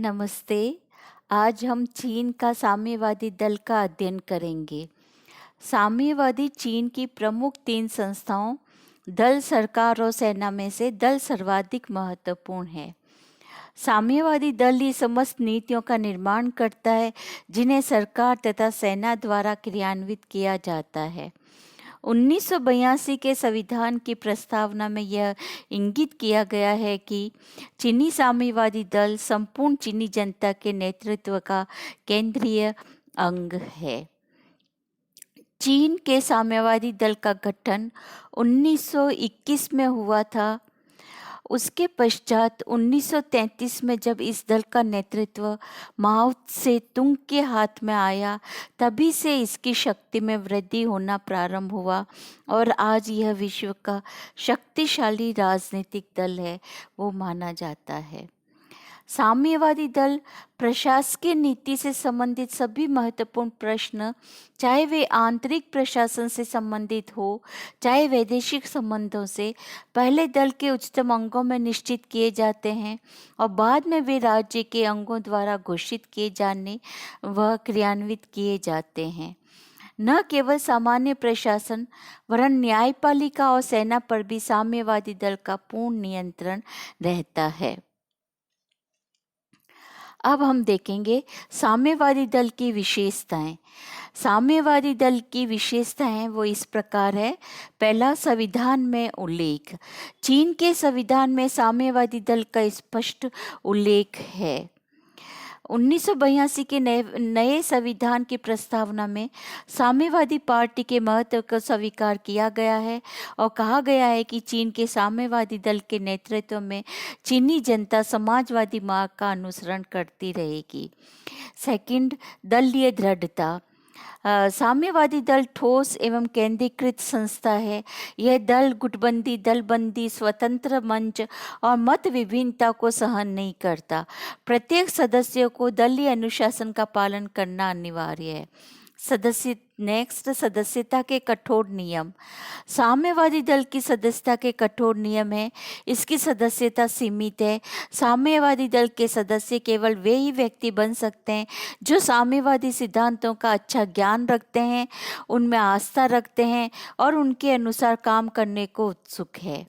नमस्ते। आज हम चीन का साम्यवादी दल का अध्ययन करेंगे। साम्यवादी चीन की प्रमुख 3 संस्थाओं दल, सरकार और सेना में से दल सर्वाधिक महत्वपूर्ण है। साम्यवादी दल ही समस्त नीतियों का निर्माण करता है जिन्हें सरकार तथा सेना द्वारा क्रियान्वित किया जाता है। 1982 के संविधान की प्रस्तावना में यह इंगित किया गया है कि चीनी साम्यवादी दल संपूर्ण चीनी जनता के नेतृत्व का केंद्रीय अंग है। चीन के साम्यवादी दल का गठन 1921 में हुआ था। उसके पश्चात 1933 में जब इस दल का नेतृत्व माओ से तुंग के हाथ में आया, तभी से इसकी शक्ति में वृद्धि होना प्रारंभ हुआ और आज यह विश्व का शक्तिशाली राजनीतिक दल है, वो माना जाता है। साम्यवादी दल प्रशासकीय नीति से संबंधित सभी महत्वपूर्ण प्रश्न, चाहे वे आंतरिक प्रशासन से संबंधित हो चाहे वैदेशिक संबंधों से, पहले दल के उच्चतम अंगों में निश्चित किए जाते हैं और बाद में वे राज्य के अंगों द्वारा घोषित किए जाने व क्रियान्वित किए जाते हैं। न केवल सामान्य प्रशासन वरन न्यायपालिका और सेना पर भी साम्यवादी दल का पूर्ण नियंत्रण रहता है। अब हम देखेंगे साम्यवादी दल की विशेषताएं। साम्यवादी दल की विशेषताएं वो इस प्रकार है। पहला, संविधान में उल्लेख। चीन के संविधान में साम्यवादी दल का स्पष्ट उल्लेख है। 1982 के नए संविधान की प्रस्तावना में साम्यवादी पार्टी के महत्व को स्वीकार किया गया है और कहा गया है कि चीन के साम्यवादी दल के नेतृत्व में चीनी जनता समाजवादी मार्ग का अनुसरण करती रहेगी। सेकंड, दलीय दृढ़ता। साम्यवादी दल ठोस एवं केंद्रीकृत संस्था है। यह दल गुटबंदी, दलबंदी, स्वतंत्र मंच और मत विभिन्नता को सहन नहीं करता। प्रत्येक सदस्य को दलीय अनुशासन का पालन करना अनिवार्य है। सदस्यता के कठोर नियम। साम्यवादी दल की सदस्यता के कठोर नियम है। इसकी सदस्यता सीमित है। साम्यवादी दल के सदस्य केवल वे ही व्यक्ति बन सकते हैं जो साम्यवादी सिद्धांतों का अच्छा ज्ञान रखते हैं, उनमें आस्था रखते हैं और उनके अनुसार काम करने को उत्सुक है।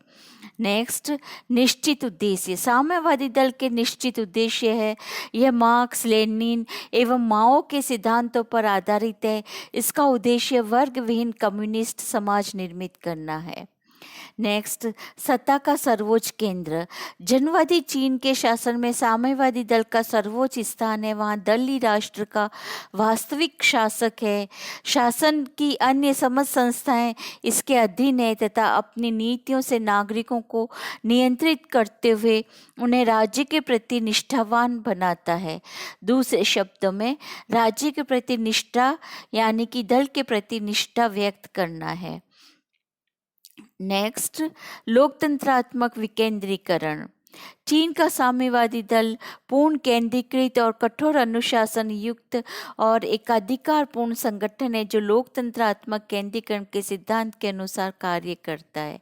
नेक्स्ट, निश्चित उद्देश्य। साम्यवादी दल के निश्चित उद्देश्य है। यह मार्क्स, लेनिन एवं माओ के सिद्धांतों पर आधारित है। इसका उद्देश्य वर्ग विहीन कम्युनिस्ट समाज निर्मित करना है। नेक्स्ट, सत्ता का सर्वोच्च केंद्र। जनवादी चीन के शासन में साम्यवादी दल का सर्वोच्च स्थान है। वहाँ दल ही राष्ट्र का वास्तविक शासक है। शासन की अन्य समस्त संस्थाएं इसके अधीन है तथा अपनी नीतियों से नागरिकों को नियंत्रित करते हुए उन्हें राज्य के प्रति निष्ठावान बनाता है। दूसरे शब्दों में, राज्य के प्रति निष्ठा यानी कि दल के प्रति निष्ठा व्यक्त करना है। नेक्स्ट, लोकतंत्रात्मक विकेंद्रीकरण। चीन का साम्यवादी दल पूर्ण केंद्रीकृत और कठोर अनुशासन युक्त और एकाधिकारपूर्ण संगठन है जो लोकतंत्रात्मक केंद्रीकरण के सिद्धांत के अनुसार कार्य करता है।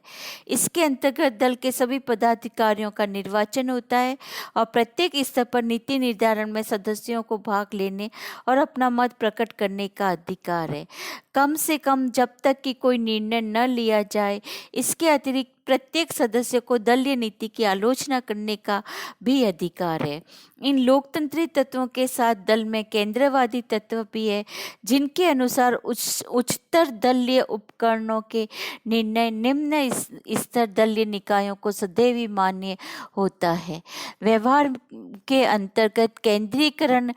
इसके अंतर्गत दल के सभी पदाधिकारियों का निर्वाचन होता है और प्रत्येक स्तर पर नीति निर्धारण में सदस्यों को भाग लेने और अपना मत प्रकट करने का अधिकार है। कम से कम जब तक कि कोई निर्णय न लिया जाए, इसके अतिरिक्त प्रत्येक सदस्य को दलीय नीति की आलोचना करने का भी अधिकार है। इन लोकतंत्री तत्वों के साथ दल में केंद्रवादी तत्व भी है, जिनके अनुसार उच्चतर दलीय उपकरणों के निर्णय निम्न स्तर दलीय निकायों को सदैव ही मान्य होता है। व्यवहार के अंतर्गत केंद्रीकरण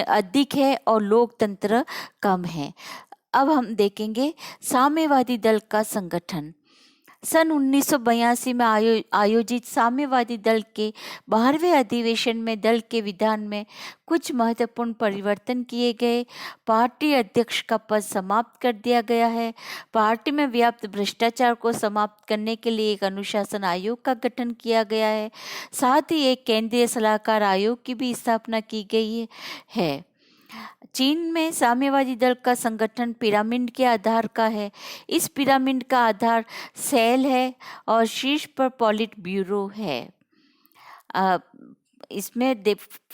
अधिक है और लोकतंत्र कम है। अब हम देखेंगे साम्यवादी दल का संगठन। सन 1982 में आयोजित साम्यवादी दल के 12वें अधिवेशन में दल के विधान में कुछ महत्वपूर्ण परिवर्तन किए गए। पार्टी अध्यक्ष का पद समाप्त कर दिया गया है। पार्टी में व्याप्त भ्रष्टाचार को समाप्त करने के लिए एक अनुशासन आयोग का गठन किया गया है। साथ ही एक केंद्रीय सलाहकार आयोग की भी स्थापना की गई है। चीन में साम्यवादी दल का संगठन पिरामिड के आधार का है। इस पिरामिड का आधार सेल है और शीर्ष पर पॉलिट ब्यूरो है। इसमें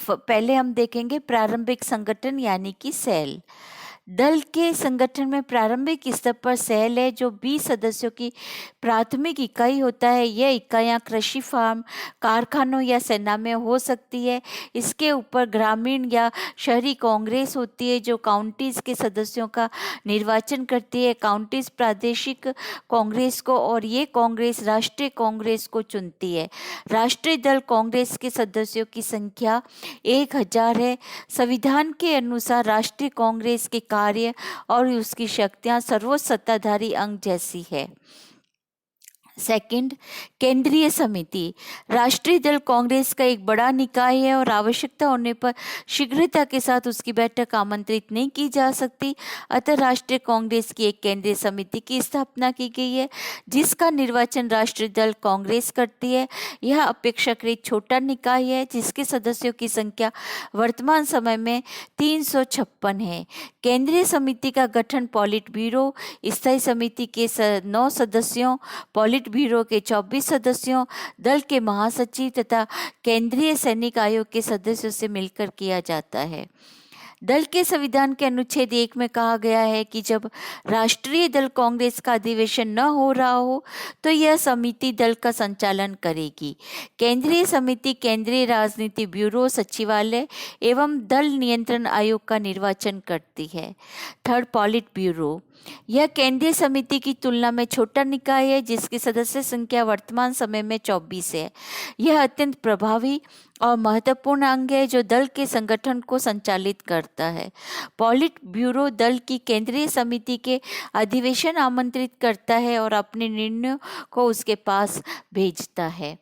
पहले हम देखेंगे प्रारंभिक संगठन यानी कि सेल। दल के संगठन में प्रारंभिक स्तर पर सेल है जो 20 सदस्यों की प्राथमिक इकाई होता है। यह इकाइयां कृषि फार्म, कारखानों या सेना में हो सकती है। इसके ऊपर ग्रामीण या शहरी कांग्रेस होती है जो काउंटीज के सदस्यों का निर्वाचन करती है। काउंटीज प्रादेशिक कांग्रेस को और ये कांग्रेस राष्ट्रीय कांग्रेस को चुनती है। राष्ट्रीय दल कांग्रेस के सदस्यों की संख्या 1000 है। संविधान के अनुसार राष्ट्रीय कांग्रेस के कार्य और उसकी शक्तियां सर्वोच्च सत्ताधारी अंग जैसी है। सेकंड, केंद्रीय समिति। राष्ट्रीय दल कांग्रेस का एक बड़ा निकाय है और आवश्यकता होने पर शीघ्रता के साथ उसकी बैठक आमंत्रित नहीं की जा सकती। अतः राष्ट्रीय कांग्रेस की एक केंद्रीय समिति की स्थापना की गई है जिसका निर्वाचन राष्ट्रीय दल कांग्रेस करती है। यह अपेक्षाकृत छोटा निकाय है जिसके सदस्यों की संख्या वर्तमान समय में 356 है। केंद्रीय समिति का गठन पॉलिट ब्यूरो, स्थायी समिति के 9 सदस्यों, पॉलिट ब्यूरो के 24 सदस्यों, दल के महासचिव तथा केंद्रीय सैनिक आयोग के सदस्यों से मिलकर किया जाता है। दल के संविधान के अनुच्छेद 1 में कहा गया है कि जब राष्ट्रीय दल कांग्रेस का अधिवेशन न हो रहा हो तो यह समिति दल का संचालन करेगी। केंद्रीय समिति केंद्रीय राजनीति ब्यूरो, सचिवालय एवं दल नियंत्रण आयोग का निर्वाचन करती है। Third, politburo. यह केंद्रीय समिति की तुलना में छोटा निकाय है जिसकी सदस्य संख्या वर्तमान समय में 24 है। यह अत्यंत प्रभावी और महत्वपूर्ण अंग है जो दल के संगठन को संचालित करता है। पॉलिट ब्यूरो दल की केंद्रीय समिति के अधिवेशन आमंत्रित करता है और अपने निर्णयों को उसके पास भेजता है।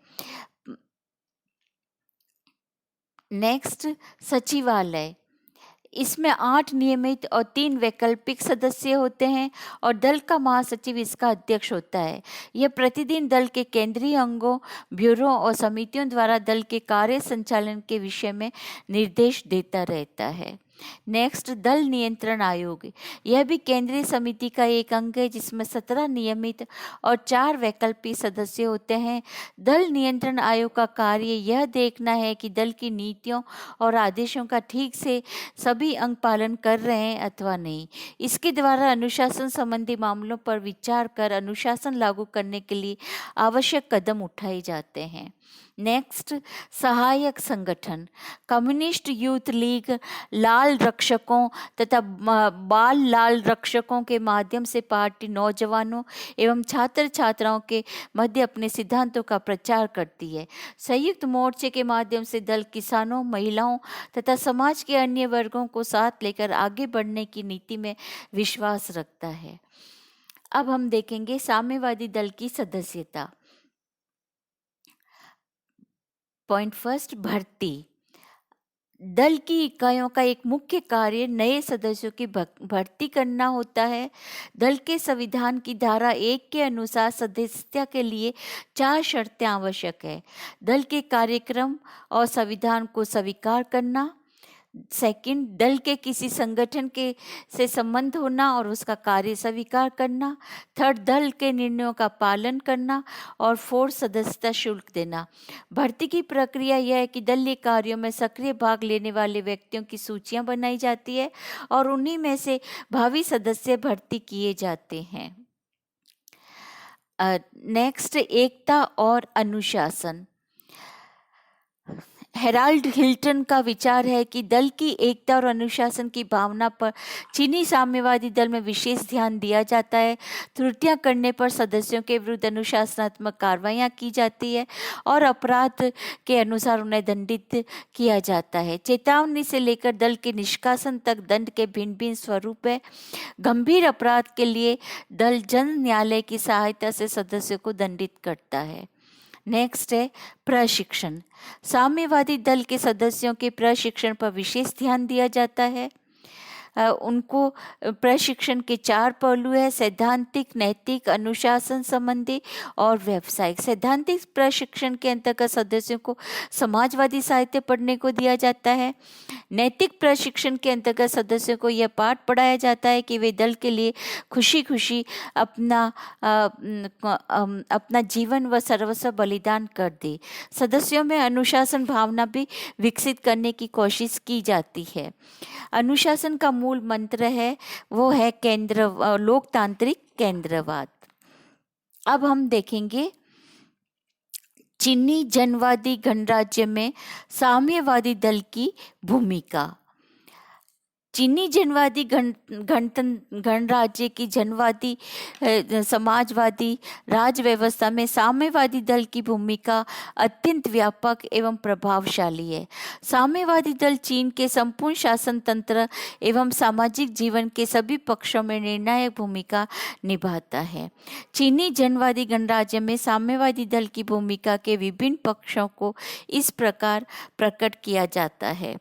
नेक्स्ट, सचिवालय। इसमें 8 नियमित और 3 वैकल्पिक सदस्य होते हैं और दल का महासचिव इसका अध्यक्ष होता है। यह प्रतिदिन दल के केंद्रीय अंगों, ब्यूरो और समितियों द्वारा दल के कार्य संचालन के विषय में निर्देश देता रहता है। नेक्स्ट, दल नियंत्रण आयोग। यह भी केंद्रीय समिति का एक अंग है जिसमें 17 नियमित और 4 वैकल्पिक सदस्य होते हैं। दल नियंत्रण आयोग का कार्य यह देखना है कि दल की नीतियों और आदेशों का ठीक से सभी अंग पालन कर रहे हैं अथवा नहीं। इसके द्वारा अनुशासन संबंधी मामलों पर विचार कर अनुशासन लागू करने के लिए आवश्यक कदम उठाए जाते हैं। नेक्स्ट, सहायक संगठन। कम्युनिस्ट यूथ लीग लाल रक्षकों तथा बाल लाल रक्षकों के माध्यम से पार्टी नौजवानों एवं छात्र छात्राओं के मध्य अपने सिद्धांतों का प्रचार करती है। संयुक्त मोर्चे के माध्यम से दल किसानों, महिलाओं तथा समाज के अन्य वर्गों को साथ लेकर आगे बढ़ने की नीति में विश्वास रखता है। अब हम देखेंगे साम्यवादी दल की सदस्यता। पॉइंट फर्स्ट, भर्ती। दल की इकाइयों का एक मुख्य कार्य नए सदस्यों की भर्ती करना होता है। दल के संविधान की धारा 1 के अनुसार सदस्यता के लिए 4 शर्तें आवश्यक है। दल के कार्यक्रम और संविधान को स्वीकार करना। सेकंड, दल के किसी संगठन के से संबंध होना और उसका कार्य स्वीकार करना। थर्ड, दल के निर्णयों का पालन करना। और फोर्थ, सदस्यता शुल्क देना। भर्ती की प्रक्रिया यह है कि दलीय कार्यों में सक्रिय भाग लेने वाले व्यक्तियों की सूचियां बनाई जाती है और उन्हीं में से भावी सदस्य भर्ती किए जाते हैं। नेक्स्ट, एकता और अनुशासन। हेराल्ड हिल्टन का विचार है कि दल की एकता और अनुशासन की भावना पर चीनी साम्यवादी दल में विशेष ध्यान दिया जाता है। त्रुटियां करने पर सदस्यों के विरुद्ध अनुशासनात्मक कार्रवाइयां की जाती है और अपराध के अनुसार उन्हें दंडित किया जाता है। चेतावनी से लेकर दल के निष्कासन तक दंड के भिन्न भिन्न स्वरूप है। गंभीर अपराध के लिए दल जन न्यायालय की सहायता से सदस्यों को दंडित करता है। नेक्स्ट है प्रशिक्षण। साम्यवादी दल के सदस्यों के प्रशिक्षण पर विशेष ध्यान दिया जाता है। उनको प्रशिक्षण के 4 पहलू है: सैद्धांतिक, नैतिक, अनुशासन संबंधी और व्यावसायिक। सैद्धांतिक प्रशिक्षण के अंतर्गत सदस्यों को समाजवादी साहित्य पढ़ने को दिया जाता है। नैतिक प्रशिक्षण के अंतर्गत सदस्यों को यह पाठ पढ़ाया जाता है कि वे दल के लिए खुशी खुशी अपना जीवन व सर्वस्व बलिदान कर दे। सदस्यों में अनुशासन भावना भी विकसित करने की कोशिश की जाती है। अनुशासन का मूल मंत्र है वो है लोकतांत्रिक केंद्रवाद। अब हम देखेंगे चीनी जनवादी गणराज्य में साम्यवादी दल की भूमिका। चीनी जनवादी गणराज्य की जनवादी समाजवादी राज व्यवस्था में साम्यवादी दल की भूमिका अत्यंत व्यापक एवं प्रभावशाली है। साम्यवादी दल चीन के संपूर्ण शासन तंत्र एवं सामाजिक जीवन के सभी पक्षों में निर्णायक भूमिका निभाता है। चीनी जनवादी गणराज्य में साम्यवादी दल की भूमिका के विभिन्न पक्षों को इस प्रकार प्रकट किया जाता है।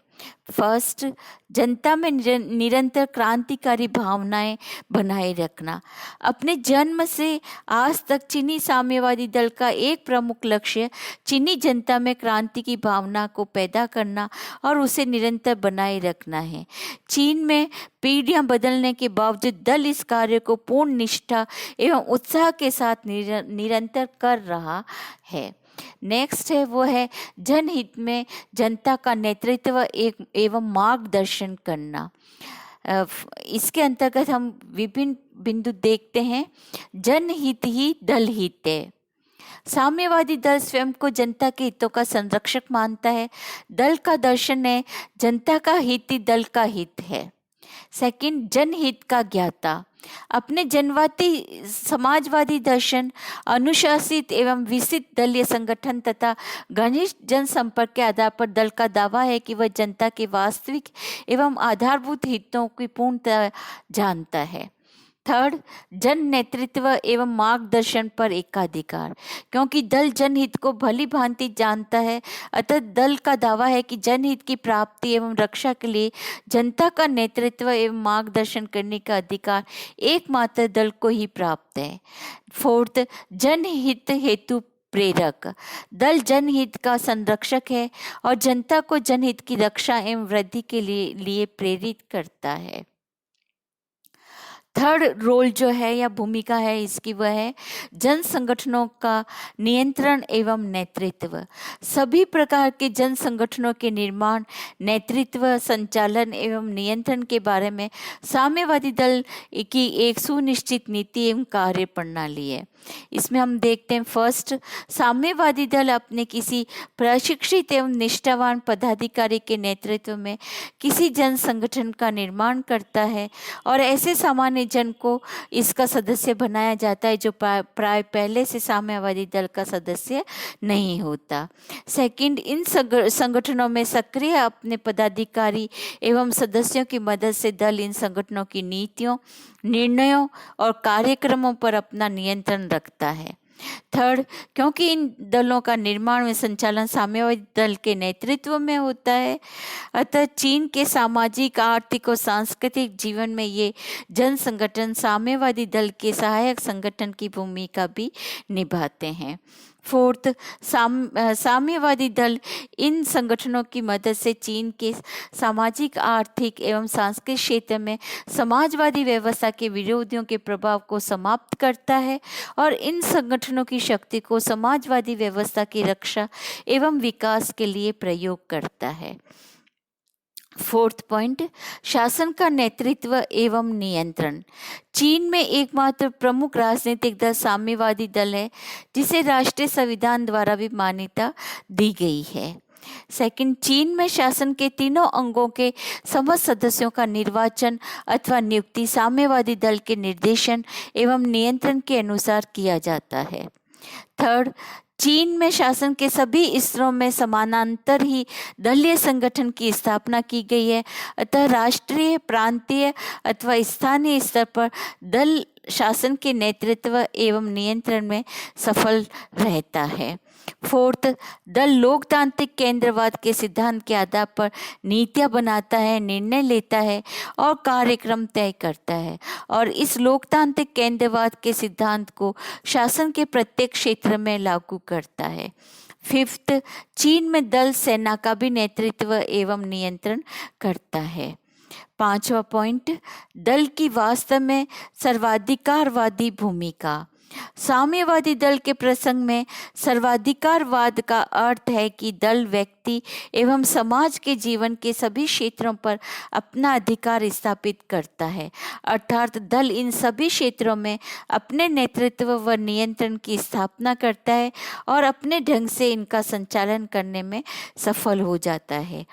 फर्स्ट, जनता में निरंतर क्रांतिकारी भावनाएं बनाए रखना। अपने जन्म से आज तक चीनी साम्यवादी दल का एक प्रमुख लक्ष्य चीनी जनता में क्रांति की भावना को पैदा करना और उसे निरंतर बनाए रखना है। चीन में पीढ़ियां बदलने के बावजूद दल इस कार्य को पूर्ण निष्ठा एवं उत्साह के साथ निरंतर कर रहा है। नेक्स्ट है वो है जनहित में जनता का नेतृत्व एवं मार्गदर्शन करना। इसके अंतर्गत हम विभिन्न बिंदु देखते हैं। जनहित ही दल हित है। साम्यवादी दल स्वयं को जनता के हितों का संरक्षक मानता है। दल का दर्शन है जनता का हित ही दल का हित है। सेकंड, जनहित का ज्ञाता। अपने जनवादी समाजवादी दर्शन, अनुशासित एवं विकसित दलीय संगठन तथा घनिष्ठ जनसंपर्क के आधार पर दल का दावा है कि वह जनता के वास्तविक एवं आधारभूत हितों की पूर्णतः जानता है। थर्ड, जन नेतृत्व एवं मार्गदर्शन पर एकाधिकार। क्योंकि दल जनहित को भली भांति जानता है, अतः दल का दावा है कि जनहित की प्राप्ति एवं रक्षा के लिए जनता का नेतृत्व एवं मार्गदर्शन करने का अधिकार एकमात्र दल को ही प्राप्त है। फोर्थ, जनहित हेतु प्रेरक। दल जनहित का संरक्षक है और जनता को जनहित की रक्षा एवं वृद्धि के लिए प्रेरित करता है। थर्ड रोल जो है या भूमिका है इसकी वह है जन संगठनों का नियंत्रण एवं नेतृत्व। सभी प्रकार के जन संगठनों के निर्माण, नेतृत्व, संचालन एवं नियंत्रण के बारे में साम्यवादी दल की एक सुनिश्चित नीति एवं कार्य प्रणाली है। इसमें हम देखते हैं फर्स्ट, साम्यवादी दल अपने किसी प्रशिक्षित एवं निष्ठावान पदाधिकारी के नेतृत्व में किसी जन संगठन का निर्माण करता है और ऐसे सामान्य जन को इसका सदस्य बनाया जाता है जो प्राय पहले से साम्यवादी दल का सदस्य नहीं होता। सेकंड, इन संगठनों में सक्रिय अपने पदाधिकारी एवं सदस्यों की मदद से दल इन संगठनों की नीतियों, निर्णयों और कार्यक्रमों पर अपना नियंत्रण रखता है। थर्ड, क्योंकि इन दलों का निर्माण व संचालन साम्यवादी दल के नेतृत्व में होता है, अतः चीन के सामाजिक, आर्थिक और सांस्कृतिक जीवन में ये जन संगठन साम्यवादी दल के सहायक संगठन की भूमिका भी निभाते हैं। फोर्थ, साम्यवादी दल इन संगठनों की मदद से चीन के सामाजिक, आर्थिक एवं सांस्कृतिक क्षेत्र में समाजवादी व्यवस्था के विरोधियों के प्रभाव को समाप्त करता है और इन संगठनों की शक्ति को समाजवादी व्यवस्था की रक्षा एवं विकास के लिए प्रयोग करता है। फोर्थ पॉइंट, शासन का नेतृत्व एवं नियंत्रण। चीन में एकमात्र प्रमुख राजनीतिक दल साम्यवादी दल है जिसे राष्ट्रीय संविधान द्वारा भी मान्यता दी गई है। सेकंड, चीन में शासन के तीनों अंगों के समस्त सदस्यों का निर्वाचन अथवा नियुक्ति साम्यवादी दल के निर्देशन एवं नियंत्रण के अनुसार किया जाता है। थर्ड, चीन में शासन के सभी स्तरों में समानांतर ही दलीय संगठन की स्थापना की गई है, अतः राष्ट्रीय, प्रांतीय अथवा स्थानीय स्तर पर दल शासन के नेतृत्व एवं नियंत्रण में सफल रहता है। फोर्थ, दल लोकतांत्रिक केंद्रवाद के सिद्धांत के आधार पर नीतियां बनाता है, निर्णय लेता है और कार्यक्रम तय करता है और इस लोकतांत्रिक केंद्रवाद के सिद्धांत को शासन के प्रत्येक क्षेत्र में लागू करता है। फिफ्थ, चीन में दल सेना का भी नेतृत्व एवं नियंत्रण करता है। पांचवा पॉइंट, दल की वास्तव में सर्वाधिकारवादी भूमिका। साम्यवादी दल के प्रसंग में सर्वाधिकारवाद का अर्थ है कि दल व्यक्ति एवं समाज के जीवन के सभी क्षेत्रों पर अपना अधिकार स्थापित करता है, अर्थात दल इन सभी क्षेत्रों में अपने नेतृत्व व नियंत्रण की स्थापना करता है और अपने ढंग से इनका संचालन करने में सफल हो जाता है।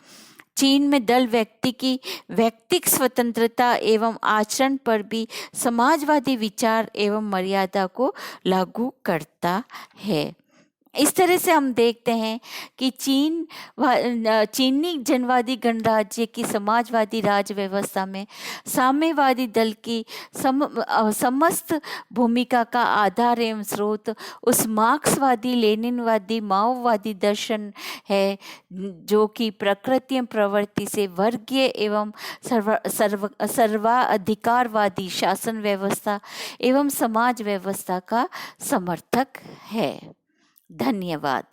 चीन में दल व्यक्ति की व्यक्तिक स्वतंत्रता एवं आचरण पर भी समाजवादी विचार एवं मर्यादा को लागू करता है। इस तरह से हम देखते हैं कि चीनी जनवादी गणराज्य की समाजवादी राज व्यवस्था में साम्यवादी दल की समस्त भूमिका का आधार एवं स्रोत उस मार्क्सवादी लेनिनवादी माओवादी दर्शन है जो कि प्रकृति एवं प्रवृत्ति से वर्गीय एवं सर्वाधिकारवादी शासन व्यवस्था एवं समाज व्यवस्था का समर्थक है। धन्यवाद।